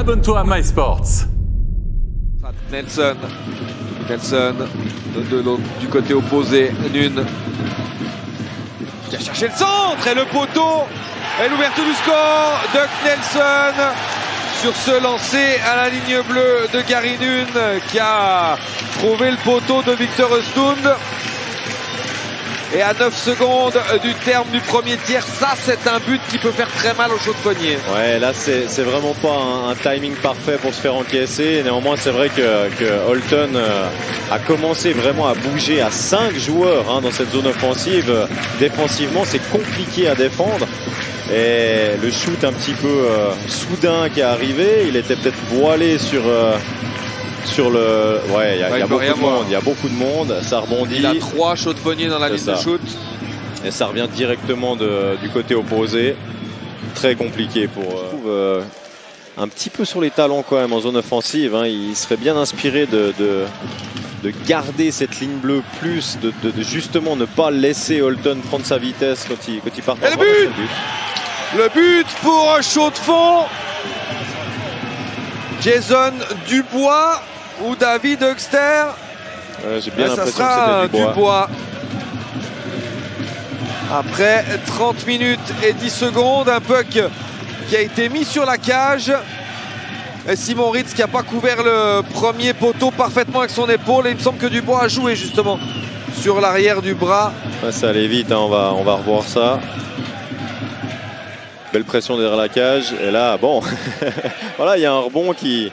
abonne-toi à MySports. Nelson du côté opposé, Nune qui a cherché le centre et le poteau et l'ouverture du score. Doug Nelson sur ce lancer à la ligne bleue de Gary Nune qui a trouvé le poteau de Victor Östlund. Et à 9 secondes du terme du premier tiers, ça c'est un but qui peut faire très mal au chaud de poignet. Ouais, là c'est vraiment pas un timing parfait pour se faire encaisser. Néanmoins c'est vrai que Holton a commencé vraiment à bouger à 5 joueurs dans cette zone offensive. Défensivement c'est compliqué à défendre. Et le shoot un petit peu soudain qui est arrivé, il était peut-être voilé sur le... Ouais, il y a beaucoup de monde, il y a beaucoup de monde, ça rebondit. Il a 3 chauds de poignet dans la ligne de shoot. Et ça revient directement du côté opposé. Très compliqué pour... un petit peu sur les talons quand même en zone offensive. Il serait bien inspiré de garder cette ligne bleue plus, de justement ne pas laisser Holton prendre sa vitesse quand il part. Et le but pour chaud de fond. Jason Dubois ou David Huxter. J'ai bien l'impression que c'était Dubois. Après 30 minutes et 10 secondes, un puck qui a été mis sur la cage. Et Simon Ritz qui n'a pas couvert le premier poteau parfaitement avec son épaule. Et il me semble que Dubois a joué justement sur l'arrière du bras. Ça allait vite, on va revoir ça. Belle pression derrière la cage. Et là, bon, voilà, il y a un rebond qui...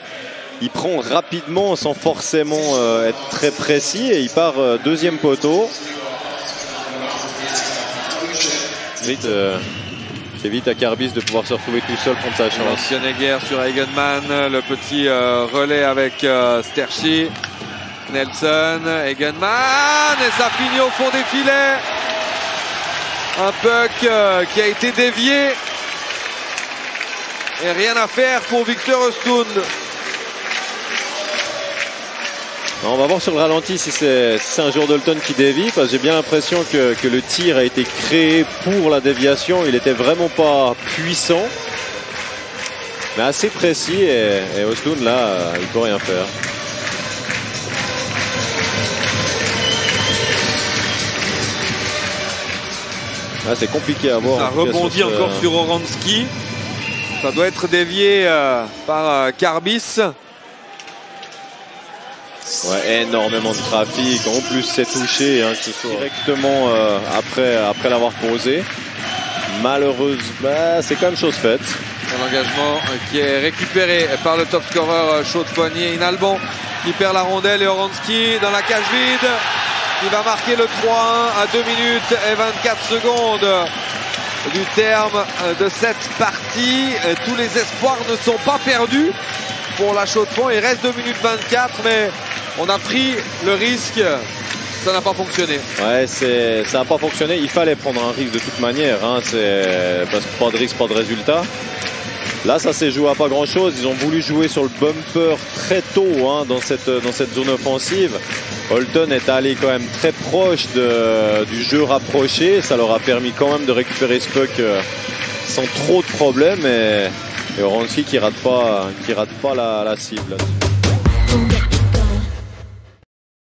Il prend rapidement sans forcément être très précis et il part deuxième poteau. C'est vite à Carbis de pouvoir se retrouver tout seul contre sa chance. L'ancienne guerre sur Eigenman, le petit relais avec Sterchi. Nelson, Eigenman et ça finit au fond des filets. Un puck qui a été dévié. Et rien à faire pour Victor Östlund. On va voir sur le ralenti si c'est un joueur d'Holton qui dévie, parce que j'ai bien l'impression que le tir a été créé pour la déviation. Il était vraiment pas puissant, mais assez précis et Östlund là, il peut rien faire. Là c'est compliqué à voir. Ça rebondit encore sur Oransky. Ça doit être dévié par Carbis. Ouais, énormément de trafic. En plus, c'est touché que ce soit directement après l'avoir posé. Malheureusement, c'est quand même chose faite. Un engagement qui est récupéré par le top scorer chaud de poignet. Inalbon qui perd la rondelle et Oransky dans la cage vide. Il va marquer le 3-1 à 2 minutes et 24 secondes du terme de cette partie. Tous les espoirs ne sont pas perdus pour la Chaux-de-Fonds. Il reste 2 minutes 24, mais on a pris le risque. Ça n'a pas fonctionné. Ouais, ça n'a pas fonctionné. Il fallait prendre un risque de toute manière. Parce que pas de risque, pas de résultat. Là, ça s'est joué à pas grand-chose. Ils ont voulu jouer sur le bumper très tôt dans cette zone offensive. Holton est allé quand même très proche du jeu rapproché. Ça leur a permis quand même de récupérer ce puck sans trop de problèmes. Et Oransky qui rate pas la cible.